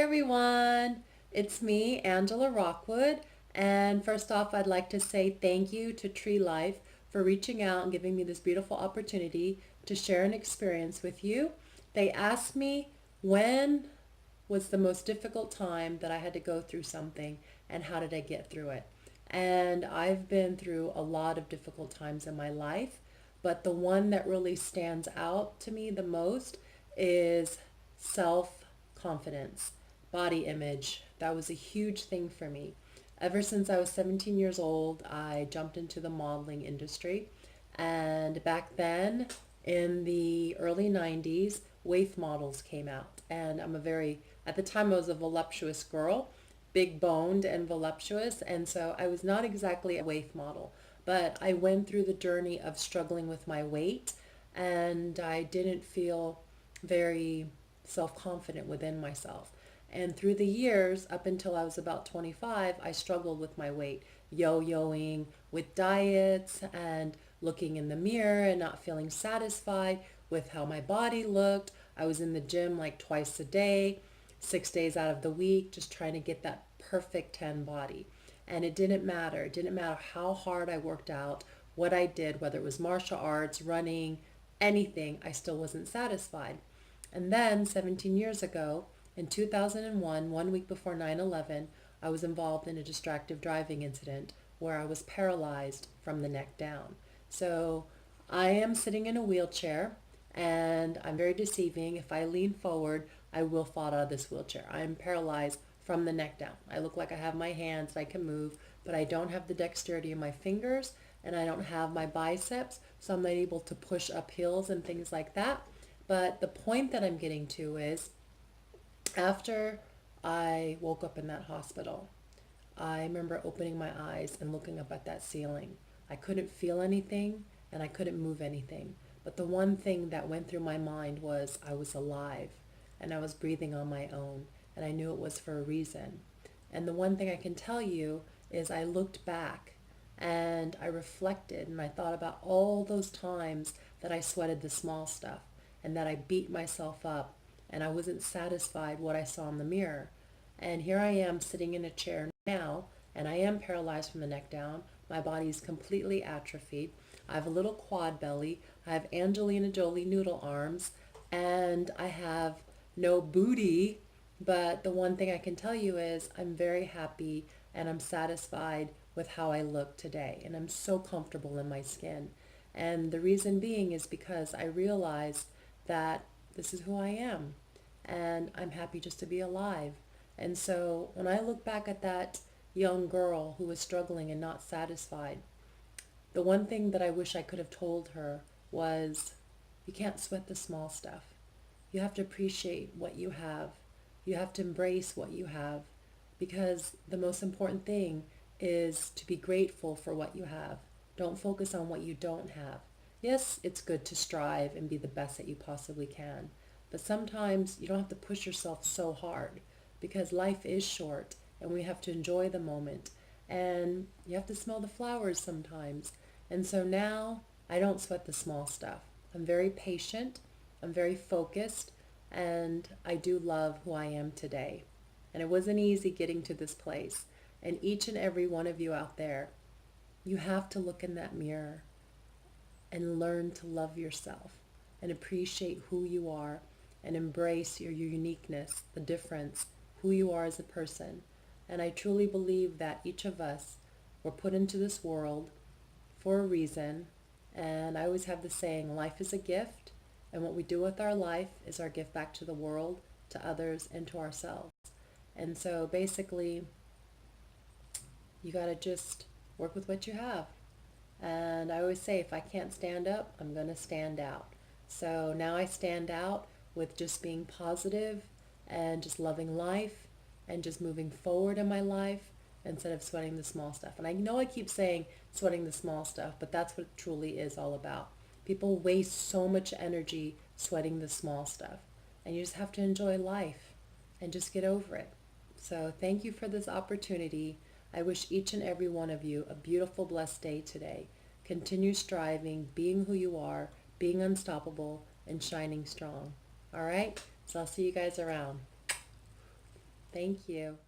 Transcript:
everyone, it's me, Angela Rockwood, and first off I'd like to say thank you to Tree Life for reaching out and giving me this beautiful opportunity to share an experience with you. They asked me when was the most difficult time that I had to go through something and how did I get through it. And I've been through a lot of difficult times in my life, but the one that really stands out to me the most is self-confidence, body image. That was a huge thing for me. Ever since I was 17 years old, I jumped into the modeling industry. And back then, in the early 90s, waif models came out. And at the time I was a voluptuous girl, big boned and voluptuous. And so I was not exactly a waif model, but I went through the journey of struggling with my weight, and I didn't feel very self-confident within myself. And through the years, up until I was about 25, I struggled with my weight, yo-yoing with diets and looking in the mirror and not feeling satisfied with how my body looked. I was in the gym like twice a day, 6 days out of the week, just trying to get that perfect 10 body. And it didn't matter. It didn't matter how hard I worked out, what I did, whether it was martial arts, running, anything, I still wasn't satisfied. And then 17 years ago, in 2001, 1 week before 9/11, I was involved in a distracted driving incident where I was paralyzed from the neck down. So I am sitting in a wheelchair and I'm very deceiving. If I lean forward, I will fall out of this wheelchair. I am paralyzed from the neck down. I look like I have my hands and I can move, but I don't have the dexterity in my fingers and I don't have my biceps, so I'm not able to push up hills and things like that. But the point that I'm getting to is after I woke up in that hospital, I remember opening my eyes and looking up at that ceiling. I couldn't feel anything and I couldn't move anything. But the one thing that went through my mind was I was alive and I was breathing on my own, and I knew it was for a reason. And the one thing I can tell you is I looked back and I reflected and I thought about all those times that I sweated the small stuff and that I beat myself up and I wasn't satisfied what I saw in the mirror. And here I am sitting in a chair now, and I am paralyzed from the neck down. My body is completely atrophied. I have a little quad belly. I have Angelina Jolie noodle arms, and I have no booty. But the one thing I can tell you is I'm very happy and I'm satisfied with how I look today. And I'm so comfortable in my skin. And the reason being is because I realized that this is who I am. And I'm happy just to be alive. And so when I look back at that young girl who was struggling and not satisfied, the one thing that I wish I could have told her was, you can't sweat the small stuff. You have to appreciate what you have. You have to embrace what you have, because the most important thing is to be grateful for what you have. Don't focus on what you don't have. Yes, it's good to strive and be the best that you possibly can, but sometimes you don't have to push yourself so hard, because life is short and we have to enjoy the moment, and you have to smell the flowers sometimes. And so now I don't sweat the small stuff. I'm very patient, I'm very focused, and I do love who I am today. And it wasn't easy getting to this place. And each and every one of you out there, you have to look in that mirror and learn to love yourself and appreciate who you are and embrace your uniqueness, the difference, who you are as a person. And I truly believe that each of us were put into this world for a reason. And I always have the saying, life is a gift, and what we do with our life is our gift back to the world, to others, and to ourselves. And so basically, you got to just work with what you have. And I always say, if I can't stand up, I'm going to stand out. So now I stand out with just being positive and just loving life and just moving forward in my life instead of sweating the small stuff. And I know I keep saying sweating the small stuff, but that's what it truly is all about. People waste so much energy sweating the small stuff. And you just have to enjoy life and just get over it. So thank you for this opportunity. I wish each and every one of you a beautiful, blessed day today. Continue striving, being who you are, being unstoppable, and shining strong. All right? So I'll see you guys around. Thank you.